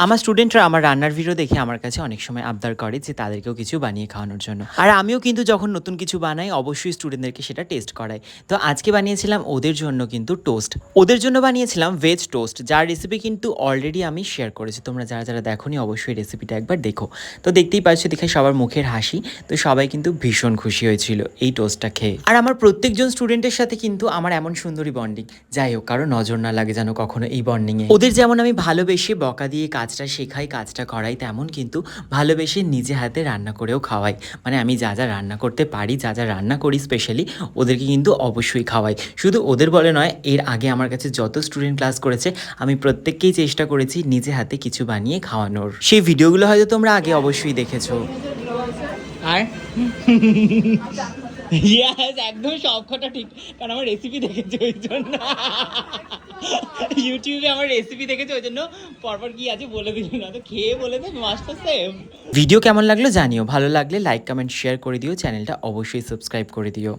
আমার স্টুডেন্টরা আমার রান্নার ভিডিও দেখে আমার কাছে অনেক সময় আবদার করে যে তাদেরকেও কিছু বানিয়ে খাওয়ানোর জন্য। আর আমিও কিন্তু যখন নতুন কিছু বানাই অবশ্যই স্টুডেন্টদেরকে সেটা টেস্ট করাই। তো আজকে বানিয়েছিলাম ওদের জন্য কিন্তু টোস্ট। ওদের জন্য বানিয়েছিলাম ভেজ টোস্ট, যার রেসিপি কিন্তু অলরেডি আমি শেয়ার করেছি। তোমরা যারা যারা দেখোনি অবশ্যই রেসিপিটা একবার দেখো। তো দেখতেই পাচ্ছ, দেখে সবার মুখের হাসি। তো সবাই কিন্তু ভীষণ খুশি হয়েছিল এই টোস্টটা খেয়ে। আর আমার প্রত্যেকজন স্টুডেন্টের সাথে কিন্তু আমার এমন সুন্দরী বন্ডিং, যাই হোক কারো নজর না লাগে যেন কখনো এই বন্ডিংয়ে। ওদের যেমন আমি ভালোবেসে বকা দিয়ে কাজটা শেখাই, কাজটা করাই, তেমন কিন্তু ভালোবেসে নিজে হাতে রান্না করেও খাওয়াই। মানে আমি যা যা রান্না করতে পারি, যা যা রান্না করি স্পেশালি, ওদেরকে কিন্তু অবশ্যই খাওয়াই। শুধু ওদের বলে নয়, এর আগে আমার কাছে যত স্টুডেন্ট ক্লাস করেছে আমি প্রত্যেককেই চেষ্টা করেছি নিজে হাতে কিছু বানিয়ে খাওয়ানোর। সেই ভিডিওগুলো হয়তো তোমরা আগে অবশ্যই দেখেছো। আর ইয়েস, একদম সব কথা ঠিক, কারণ আমার রেসিপি দেখেছি ওই জন্য। ইউটিউবে আমার রেসিপি দেখেছি ওই জন্য পরপর কি আছে বলে দিল না, তো খেয়ে বলে দে মাস্টার সেম। ভিডিও কেমন লাগলো জানিও, ভালো লাগলে লাইক কমেন্ট শেয়ার করে দিও, চ্যানেলটা অবশ্যই সাবস্ক্রাইব করে দিও।